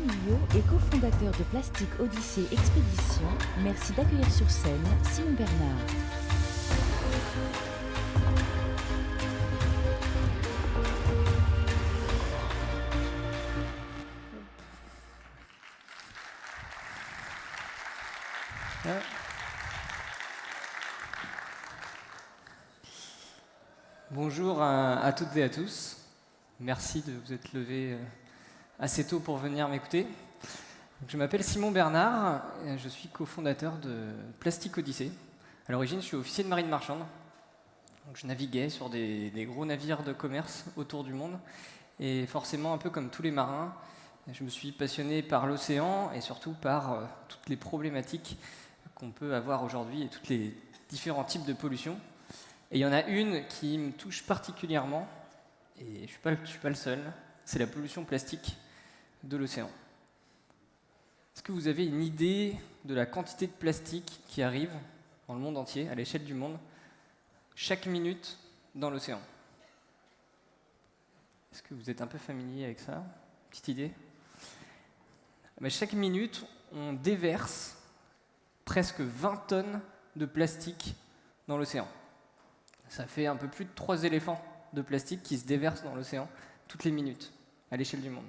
Millot est cofondateur de Plastic Odyssée Expédition. Merci d'accueillir sur scène Simon Bernard. Bonjour à toutes et à tous. Merci de vous être levés assez tôt pour venir m'écouter. Je m'appelle Simon Bernard, et je suis cofondateur de Plastic Odyssée. À l'origine, je suis officier de marine marchande. Donc, je naviguais sur des gros navires de commerce autour du monde. Et forcément, un peu comme tous les marins, je me suis passionné par l'océan et surtout par toutes les problématiques qu'on peut avoir aujourd'hui et tous les différents types de pollution. Et il y en a une qui me touche particulièrement, et je ne suis pas le seul, c'est la pollution plastique de l'océan. Est-ce que vous avez une idée de la quantité de plastique qui arrive dans le monde entier, à l'échelle du monde, chaque minute dans l'océan? Est-ce que vous êtes un peu familier avec ça? Petite idée? Mais chaque minute, on déverse presque 20 tonnes de plastique dans l'océan. Ça fait un peu plus de 3 éléphants de plastique qui se déversent dans l'océan toutes les minutes, à l'échelle du monde.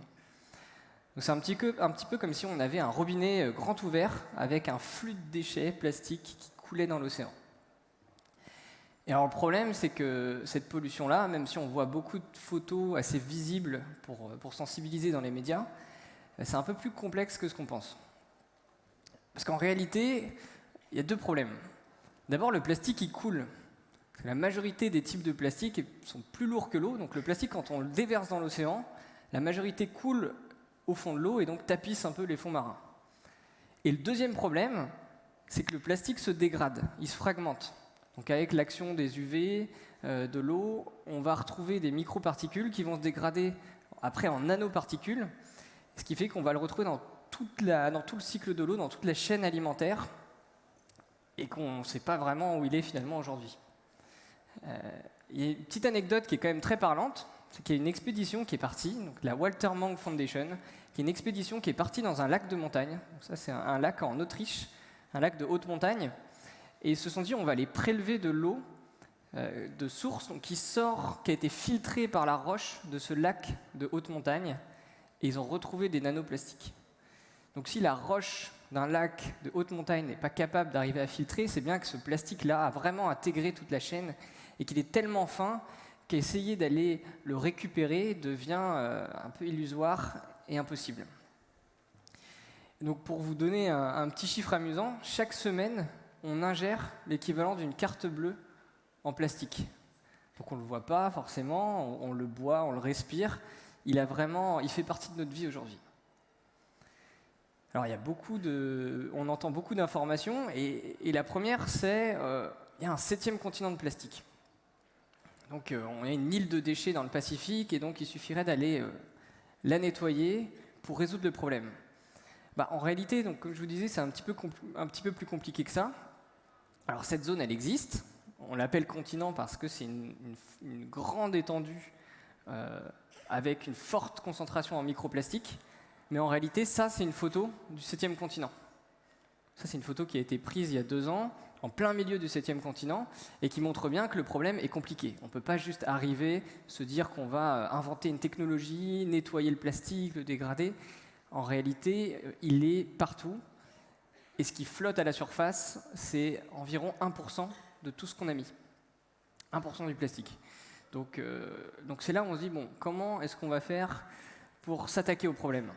Donc c'est un petit peu comme si on avait un robinet grand ouvert avec un flux de déchets plastiques qui coulait dans l'océan. Et alors le problème, c'est que cette pollution-là, même si on voit beaucoup de photos assez visibles pour sensibiliser dans les médias, c'est un peu plus complexe que ce qu'on pense. Parce qu'en réalité, il y a 2 problèmes. D'abord, le plastique, il coule. La majorité des types de plastique sont plus lourds que l'eau, donc le plastique, quand on le déverse dans l'océan, la majorité coule au fond de l'eau et donc tapisse un peu les fonds marins. Et le deuxième problème, c'est que le plastique se dégrade, il se fragmente. Donc avec l'action des UV, de l'eau, on va retrouver des microparticules qui vont se dégrader après en nanoparticules, ce qui fait qu'on va le retrouver dans tout le cycle de l'eau, dans toute la chaîne alimentaire, et qu'on ne sait pas vraiment où il est finalement aujourd'hui. Il y a une petite anecdote qui est quand même très parlante, c'est qu'il y a une expédition qui est partie, donc la Walter Mang Foundation, qui est une expédition qui est partie dans un lac de montagne. Donc ça, c'est un lac en Autriche, un lac de haute montagne, et ils se sont dit on va aller prélever de l'eau de source donc, qui a été filtrée par la roche de ce lac de haute montagne, et ils ont retrouvé des nanoplastiques. Donc si la roche d'un lac de haute montagne n'est pas capable d'arriver à filtrer, c'est bien que ce plastique-là a vraiment intégré toute la chaîne et qu'il est tellement fin qu'essayer d'aller le récupérer devient un peu illusoire et impossible. Donc pour vous donner un petit chiffre amusant, chaque semaine, on ingère l'équivalent d'une carte bleue en plastique. Donc on ne le voit pas forcément, on le boit, on le respire, il fait partie de notre vie aujourd'hui. Alors on entend beaucoup d'informations et la première c'est il y a un 7e continent de plastique. Donc on a une île de déchets dans le Pacifique et donc il suffirait d'aller la nettoyer pour résoudre le problème. En réalité, donc, comme je vous disais, c'est un petit peu plus compliqué que ça. Alors cette zone, elle existe. On l'appelle continent parce que c'est une grande étendue avec une forte concentration en microplastique. Mais en réalité, ça, c'est une photo du 7e continent. Ça, c'est une photo qui a été prise il y a 2 ans, en plein milieu du 7e continent, et qui montre bien que le problème est compliqué. On ne peut pas juste arriver, se dire qu'on va inventer une technologie, nettoyer le plastique, le dégrader. En réalité, il est partout. Et ce qui flotte à la surface, c'est environ 1% de tout ce qu'on a mis. 1% du plastique. Donc c'est là où on se dit, bon, comment est-ce qu'on va faire pour s'attaquer au problème ?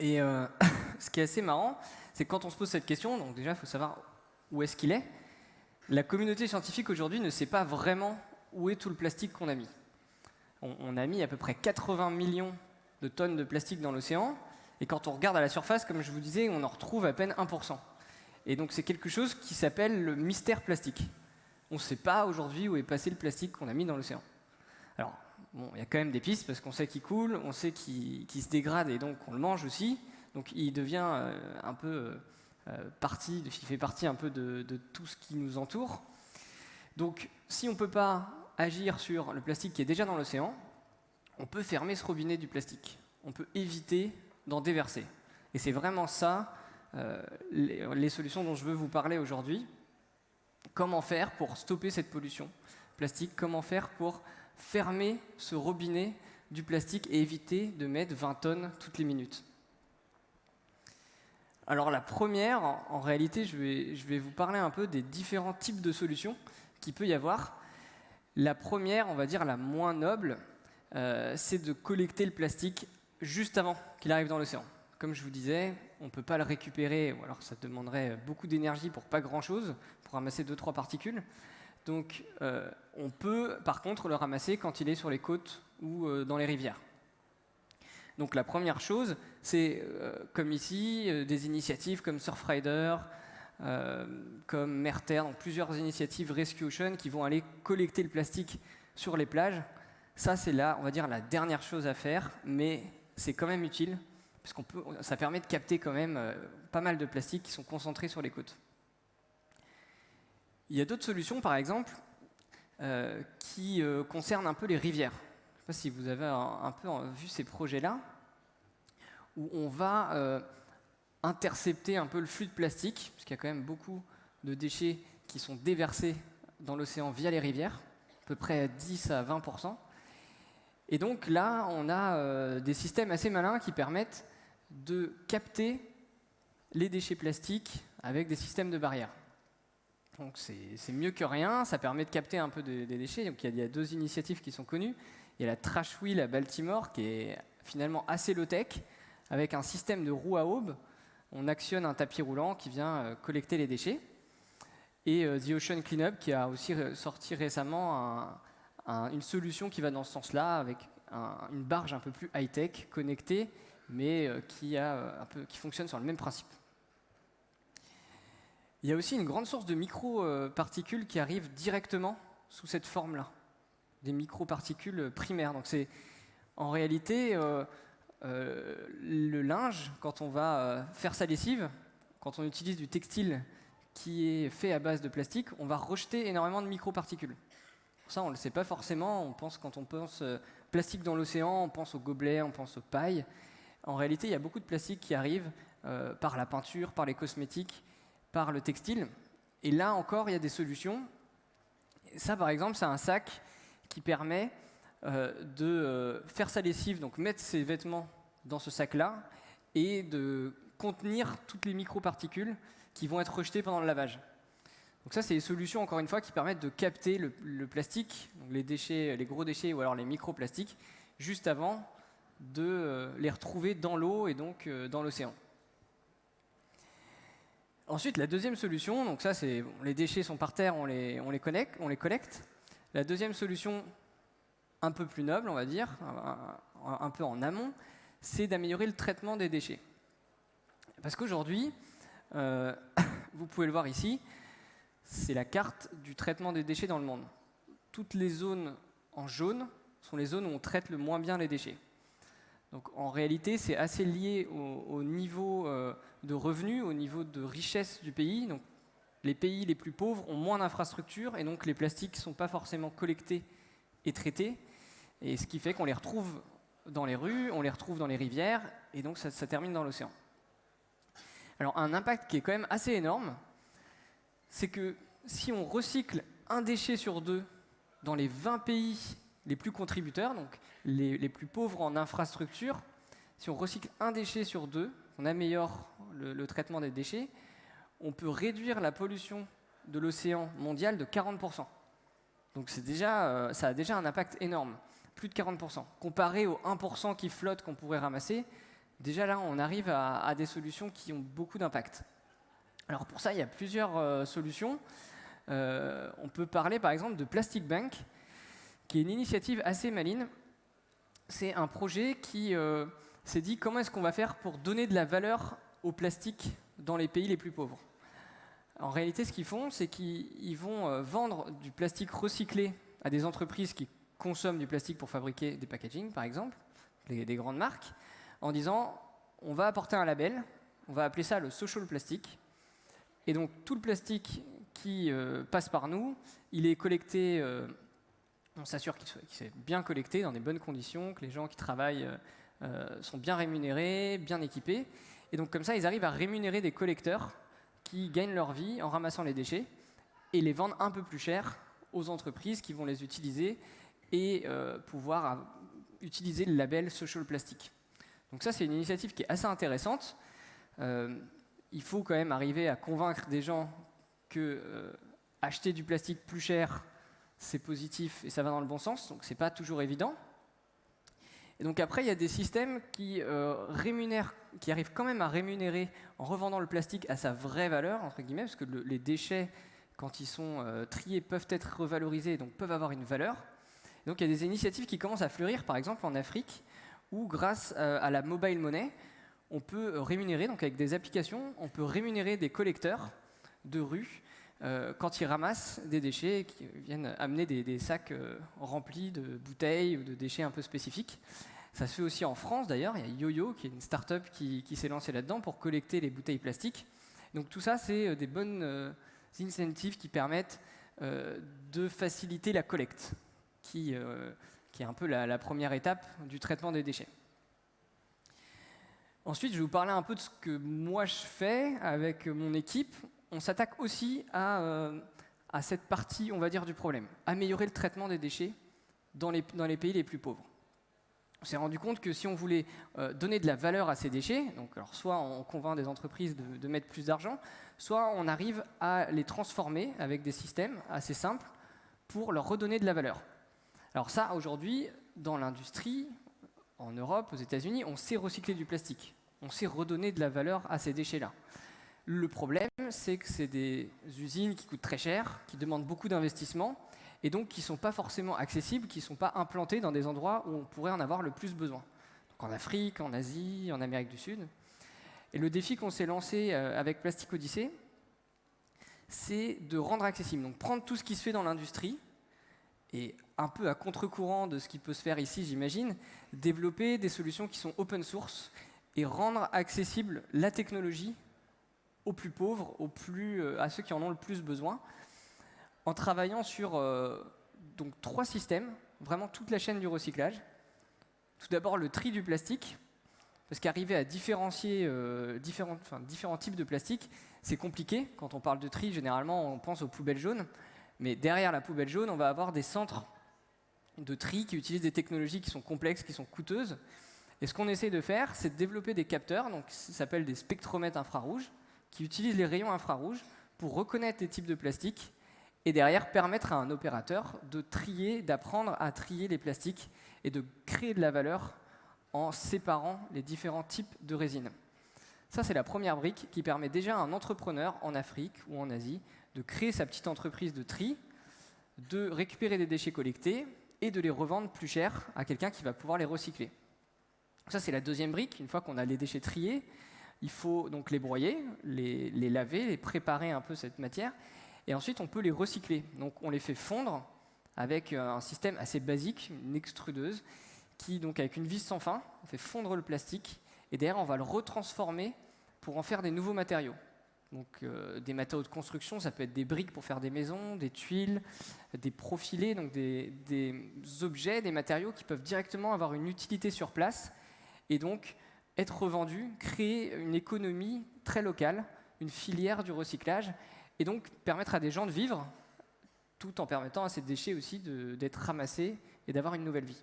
Et ce qui est assez marrant, c'est que quand on se pose cette question, donc déjà il faut savoir où est-ce qu'il est, la communauté scientifique aujourd'hui ne sait pas vraiment où est tout le plastique qu'on a mis. On a mis à peu près 80 millions de tonnes de plastique dans l'océan, et quand on regarde à la surface, comme je vous disais, on en retrouve à peine 1%. Et donc c'est quelque chose qui s'appelle le mystère plastique. On ne sait pas aujourd'hui où est passé le plastique qu'on a mis dans l'océan. Alors, bon, il y a quand même des pistes parce qu'on sait qu'il coule, on sait qu'il se dégrade et donc on le mange aussi. Donc il devient un peu il fait partie un peu de tout ce qui nous entoure. Donc si on ne peut pas agir sur le plastique qui est déjà dans l'océan, on peut fermer ce robinet du plastique. on peut éviter d'en déverser. Et c'est vraiment ça, les solutions dont je veux vous parler aujourd'hui. Comment faire pour stopper cette pollution plastique? Comment faire pour fermer ce robinet du plastique et éviter de mettre 20 tonnes toutes les minutes? Alors la première, en réalité, je vais vous parler un peu des différents types de solutions qu'il peut y avoir. La première, on va dire la moins noble, c'est de collecter le plastique juste avant qu'il arrive dans l'océan. Comme je vous disais, on ne peut pas le récupérer, ou alors ça demanderait beaucoup d'énergie pour pas grand-chose, pour ramasser 2-3 particules. Donc on peut par contre le ramasser quand il est sur les côtes ou dans les rivières. Donc la première chose, c'est comme ici, des initiatives comme Surfrider, comme Merter, donc plusieurs initiatives Rescue Ocean qui vont aller collecter le plastique sur les plages. Ça, c'est là, on va dire, la dernière chose à faire, mais c'est quand même utile, parce ça permet de capter quand même pas mal de plastique qui sont concentrés sur les côtes. Il y a d'autres solutions, par exemple, qui concernent un peu les rivières. Je ne sais pas si vous avez un peu vu ces projets-là, où on va intercepter un peu le flux de plastique, parce qu'il y a quand même beaucoup de déchets qui sont déversés dans l'océan via les rivières, à peu près 10 à 20%. Et donc là, on a des systèmes assez malins qui permettent de capter les déchets plastiques avec des systèmes de barrières. Donc c'est mieux que rien, ça permet de capter un peu des déchets. Donc il y a 2 initiatives qui sont connues. Il y a la Trash Wheel à Baltimore qui est finalement assez low-tech, avec un système de roue à aube. On actionne un tapis roulant qui vient collecter les déchets. Et The Ocean Cleanup qui a aussi sorti récemment une solution qui va dans ce sens-là, avec une barge un peu plus high-tech, connectée, mais qui fonctionne sur le même principe. Il y a aussi une grande source de microparticules qui arrivent directement sous cette forme-là, des microparticules primaires. Donc c'est en réalité le linge, quand on va faire sa lessive, quand on utilise du textile qui est fait à base de plastique, on va rejeter énormément de microparticules. Ça, on ne le sait pas forcément. Quand on pense plastique dans l'océan, on pense aux gobelets, on pense aux pailles. En réalité, il y a beaucoup de plastique qui arrive par la peinture, par les cosmétiques, par le textile. Et là encore, il y a des solutions. Ça, par exemple, c'est un sac qui permet de faire sa lessive, donc mettre ses vêtements dans ce sac-là et de contenir toutes les microparticules qui vont être rejetées pendant le lavage. Donc ça, c'est des solutions, encore une fois, qui permettent de capter le plastique, donc les déchets, les gros déchets ou alors les microplastiques, juste avant de les retrouver dans l'eau et donc dans l'océan. Ensuite, la deuxième solution, donc ça, c'est les déchets sont par terre, on les collecte. La deuxième solution, un peu plus noble, on va dire, un peu en amont, c'est d'améliorer le traitement des déchets. Parce qu'aujourd'hui, vous pouvez le voir ici, c'est la carte du traitement des déchets dans le monde. Toutes les zones en jaune sont les zones où on traite le moins bien les déchets. Donc en réalité, c'est assez lié au niveau de revenus, au niveau de richesse du pays. Donc, les pays les plus pauvres ont moins d'infrastructures et donc les plastiques ne sont pas forcément collectés et traités. Et ce qui fait qu'on les retrouve dans les rues, on les retrouve dans les rivières et donc ça termine dans l'océan. Alors un impact qui est quand même assez énorme, c'est que si on recycle un déchet sur 2 dans les 20 pays les plus contributeurs, donc les plus pauvres en infrastructure, si on recycle un déchet sur 2, on améliore le traitement des déchets, on peut réduire la pollution de l'océan mondial de 40%. Donc ça a déjà un impact énorme, plus de 40%. Comparé aux 1% qui flotte qu'on pourrait ramasser, déjà là on arrive à des solutions qui ont beaucoup d'impact. Alors pour ça, il y a plusieurs solutions. On peut parler par exemple de Plastic Bank, qui est une initiative assez maligne. C'est un projet qui s'est dit comment est-ce qu'on va faire pour donner de la valeur au plastique dans les pays les plus pauvres. En réalité, ce qu'ils font, c'est qu'ils vont vendre du plastique recyclé à des entreprises qui consomment du plastique pour fabriquer des packaging, par exemple, des grandes marques, en disant on va apporter un label, on va appeler ça le social plastic. Et donc tout le plastique qui passe par nous, il est collecté, on s'assure qu'il soit bien collecté dans des bonnes conditions, que les gens qui travaillent sont bien rémunérés, bien équipés. Et donc comme ça, ils arrivent à rémunérer des collecteurs qui gagnent leur vie en ramassant les déchets et les vendent un peu plus cher aux entreprises qui vont les utiliser et pouvoir utiliser le label Social Plastic. Donc ça, c'est une initiative qui est assez intéressante. Il faut quand même arriver à convaincre des gens que acheter du plastique plus cher, c'est positif et ça va dans le bon sens, donc c'est pas toujours évident. Et donc après, il y a des systèmes qui arrivent quand même à rémunérer en revendant le plastique à sa vraie valeur, entre guillemets, parce que les déchets, quand ils sont triés, peuvent être revalorisés, donc peuvent avoir une valeur. Et donc il y a des initiatives qui commencent à fleurir, par exemple en Afrique, où grâce à la mobile money, on peut rémunérer, donc avec des applications, on peut rémunérer des collecteurs de rue quand ils ramassent des déchets, qui viennent amener des sacs remplis de bouteilles ou de déchets un peu spécifiques. Ça se fait aussi en France d'ailleurs, il y a YoYo qui est une start-up qui s'est lancée là-dedans pour collecter les bouteilles plastiques. Donc tout ça, c'est des bonnes incentives qui permettent de faciliter la collecte, qui est un peu la première étape du traitement des déchets. Ensuite, je vais vous parler un peu de ce que moi je fais avec mon équipe. On s'attaque aussi à cette partie, on va dire, du problème. Améliorer le traitement des déchets dans les pays les plus pauvres. On s'est rendu compte que si on voulait donner de la valeur à ces déchets, donc alors soit on convainc des entreprises de mettre plus d'argent, soit on arrive à les transformer avec des systèmes assez simples pour leur redonner de la valeur. Alors ça, aujourd'hui, dans l'industrie, en Europe, aux États-Unis, on sait recycler du plastique. On sait redonner de la valeur à ces déchets-là. Le problème, c'est que c'est des usines qui coûtent très cher, qui demandent beaucoup d'investissement, et donc qui ne sont pas forcément accessibles, qui ne sont pas implantées dans des endroits où on pourrait en avoir le plus besoin. Donc en Afrique, en Asie, en Amérique du Sud. Et le défi qu'on s'est lancé avec Plastic Odyssey, c'est de rendre accessible. Donc prendre tout ce qui se fait dans l'industrie, et un peu à contre-courant de ce qui peut se faire ici, j'imagine, développer des solutions qui sont open source et rendre accessible la technologie aux plus pauvres, à ceux qui en ont le plus besoin, en travaillant sur donc 3 systèmes, vraiment toute la chaîne du recyclage. Tout d'abord le tri du plastique, parce qu'arriver à différencier différents types de plastique, c'est compliqué. Quand on parle de tri, généralement, on pense aux poubelles jaunes, mais derrière la poubelle jaune, on va avoir des centres de tri qui utilisent des technologies qui sont complexes, qui sont coûteuses. Et ce qu'on essaie de faire, c'est de développer des capteurs, donc ça s'appelle des spectromètres infrarouges, qui utilisent les rayons infrarouges pour reconnaître les types de plastique et derrière permettre à un opérateur d'apprendre à trier les plastiques et de créer de la valeur en séparant les différents types de résine. Ça, c'est la première brique qui permet déjà à un entrepreneur en Afrique ou en Asie de créer sa petite entreprise de tri, de récupérer des déchets collectés et de les revendre plus cher à quelqu'un qui va pouvoir les recycler. Ça, c'est la deuxième brique. Une fois qu'on a les déchets triés, il faut donc les broyer, les laver, les préparer un peu cette matière, et ensuite on peut les recycler. Donc on les fait fondre avec un système assez basique, une extrudeuse, qui donc avec une vis sans fin, on fait fondre le plastique, et derrière on va le retransformer pour en faire des nouveaux matériaux. Donc des matériaux de construction, ça peut être des briques pour faire des maisons, des tuiles, des profilés, donc des objets, des matériaux qui peuvent directement avoir une utilité sur place, et donc être revendus, créer une économie très locale, une filière du recyclage, et donc permettre à des gens de vivre, tout en permettant à ces déchets aussi d'être ramassés et d'avoir une nouvelle vie.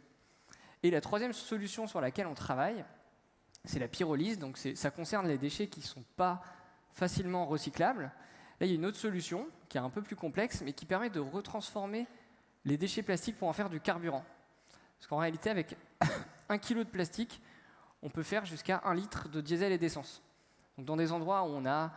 Et la troisième solution sur laquelle on travaille, c'est la pyrolyse. Donc ça concerne les déchets qui ne sont pas facilement recyclables. Là, il y a une autre solution qui est un peu plus complexe, mais qui permet de retransformer les déchets plastiques pour en faire du carburant. Parce qu'en réalité, avec 1 kg de plastique, on peut faire jusqu'à 1 litre de diesel et d'essence. Donc dans des endroits où on a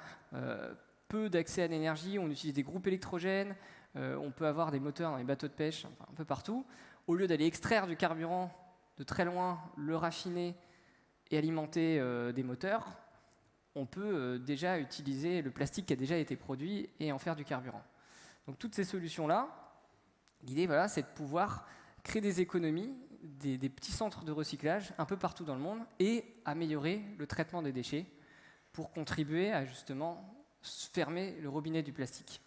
peu d'accès à l'énergie, on utilise des groupes électrogènes, on peut avoir des moteurs dans les bateaux de pêche, enfin, un peu partout. Au lieu d'aller extraire du carburant de très loin, le raffiner et alimenter des moteurs, on peut déjà utiliser le plastique qui a déjà été produit et en faire du carburant. Donc toutes ces solutions-là, l'idée, voilà, c'est de pouvoir créer des économies, des petits centres de recyclage un peu partout dans le monde et améliorer le traitement des déchets pour contribuer à justement fermer le robinet du plastique.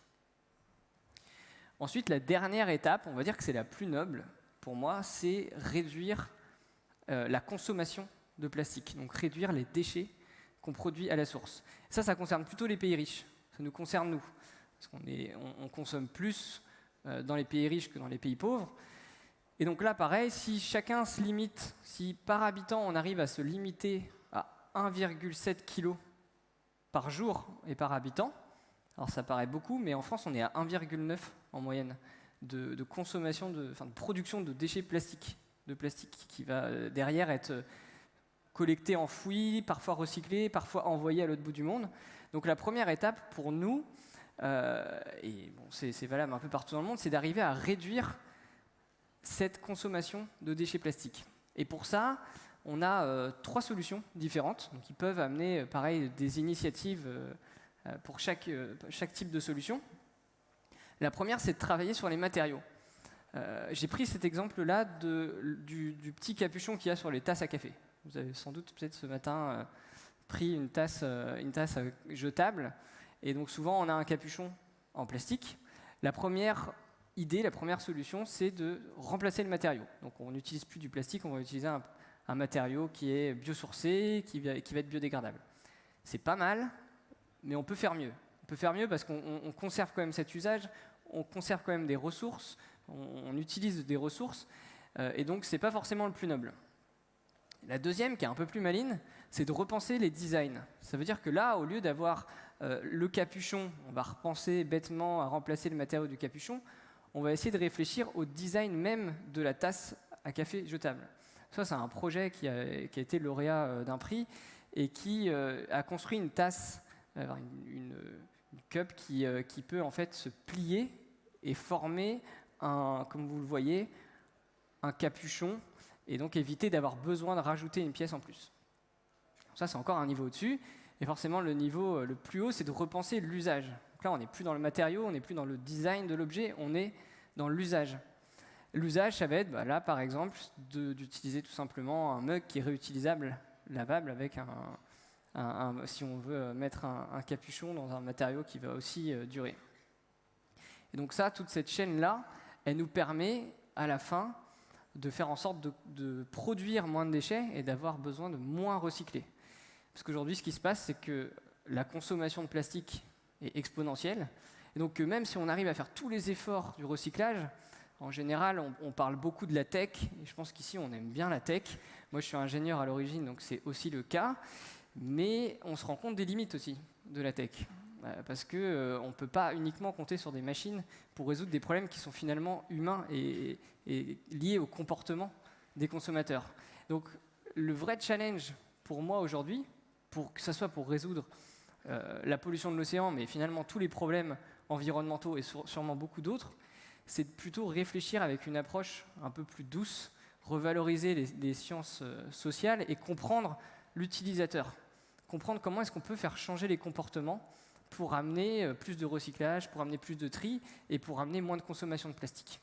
Ensuite, la dernière étape, on va dire que c'est la plus noble pour moi, c'est réduire la consommation de plastique, donc réduire les déchets qu'on produit à la source. Ça concerne plutôt les pays riches, ça nous concerne nous, parce qu'on consomme plus dans les pays riches que dans les pays pauvres. Et donc là, pareil, si chacun se limite, si par habitant on arrive à se limiter à 1,7 kg par jour et par habitant, alors ça paraît beaucoup, mais en France on est à 1,9 en moyenne de consommation, de production de déchets plastiques, qui va derrière être collecté, enfoui, parfois recyclé, parfois envoyé à l'autre bout du monde. Donc la première étape pour nous, et bon, c'est valable un peu partout dans le monde, c'est d'arriver à réduire cette consommation de déchets plastiques. Et pour ça, on a 3 solutions différentes, donc qui peuvent amener, pareil, des initiatives pour chaque type de solution. La première, c'est de travailler sur les matériaux. J'ai pris cet exemple-là du petit capuchon qu'il y a sur les tasses à café. Vous avez sans doute peut-être ce matin pris une tasse jetable, et donc souvent on a un capuchon en plastique. La première idée, la première solution, c'est de remplacer le matériau. Donc on n'utilise plus du plastique, on va utiliser un matériau qui est biosourcé, qui va être biodégradable. C'est pas mal, mais on peut faire mieux. On peut faire mieux parce qu'on conserve quand même cet usage, on conserve quand même des ressources, on utilise des ressources, et donc c'est pas forcément le plus noble. La deuxième, qui est un peu plus maligne, c'est de repenser les designs. Ça veut dire que là, au lieu d'avoir le capuchon, on va repenser bêtement à remplacer le matériau du capuchon, on va essayer de réfléchir au design même de la tasse à café jetable. Ça, c'est un projet qui a été lauréat d'un prix et qui a construit une tasse, une cup qui peut en fait se plier et former, comme vous le voyez, un capuchon, et donc éviter d'avoir besoin de rajouter une pièce en plus. Ça, c'est encore un niveau au-dessus. Et forcément, le niveau le plus haut, c'est de repenser l'usage. Donc là, on n'est plus dans le matériau, on n'est plus dans le design de l'objet, on est dans l'usage. L'usage, ça va être, là, par exemple, d'utiliser tout simplement un mug qui est réutilisable, lavable, avec si on veut mettre un capuchon dans un matériau qui va aussi durer. Et donc ça, toute cette chaîne-là, elle nous permet, à la fin, de faire en sorte de produire moins de déchets et d'avoir besoin de moins recycler. Parce qu'aujourd'hui, ce qui se passe, c'est que la consommation de plastique est exponentielle. Et donc, même si on arrive à faire tous les efforts du recyclage, en général, on parle beaucoup de la tech, et je pense qu'ici, on aime bien la tech. Moi, je suis ingénieur à l'origine, donc c'est aussi le cas. Mais on se rend compte des limites aussi de la tech. Parce qu'on ne peut pas uniquement compter sur des machines pour résoudre des problèmes qui sont finalement humains et liés au comportement des consommateurs. Donc, le vrai challenge pour moi aujourd'hui, que ce soit pour résoudre la pollution de l'océan, mais finalement tous les problèmes environnementaux et sûrement beaucoup d'autres, c'est de plutôt réfléchir avec une approche un peu plus douce, revaloriser les sciences sociales et comprendre l'utilisateur. Comprendre comment est-ce qu'on peut faire changer les comportements pour amener plus de recyclage, pour amener plus de tri et pour amener moins de consommation de plastique.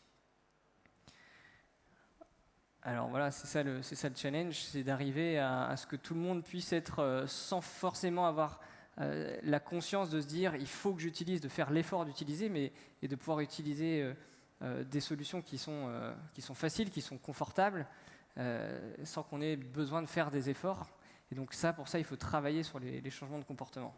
Alors voilà, c'est ça le challenge, c'est d'arriver à ce que tout le monde puisse être sans forcément avoir la conscience de se dire il faut que j'utilise, de faire l'effort d'utiliser, et de pouvoir utiliser des solutions qui sont faciles, qui sont confortables, sans qu'on ait besoin de faire des efforts. Et donc pour ça, il faut travailler sur les changements de comportement.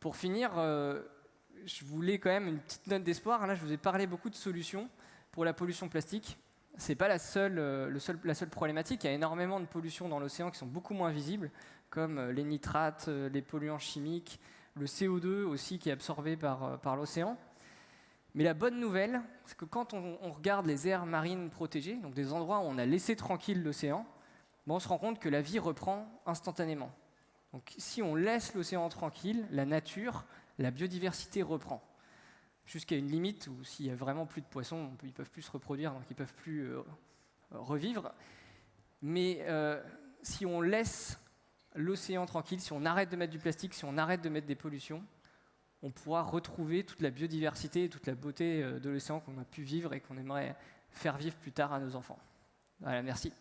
Pour finir, je voulais quand même une petite note d'espoir. Là, je vous ai parlé beaucoup de solutions pour la pollution plastique. Ce n'est pas la seule problématique. Il y a énormément de pollutions dans l'océan qui sont beaucoup moins visibles, comme les nitrates, les polluants chimiques, le CO2 aussi qui est absorbé par l'océan. Mais la bonne nouvelle, c'est que quand on regarde les aires marines protégées, donc des endroits où on a laissé tranquille l'océan, on se rend compte que la vie reprend instantanément. Donc si on laisse l'océan tranquille, la nature, la biodiversité reprend. Jusqu'à une limite où s'il y a vraiment plus de poissons, ils ne peuvent plus se reproduire, donc ils ne peuvent plus revivre. Mais si on laisse l'océan tranquille, si on arrête de mettre du plastique, si on arrête de mettre des pollutions, on pourra retrouver toute la biodiversité et toute la beauté de l'océan qu'on a pu vivre et qu'on aimerait faire vivre plus tard à nos enfants. Voilà, merci.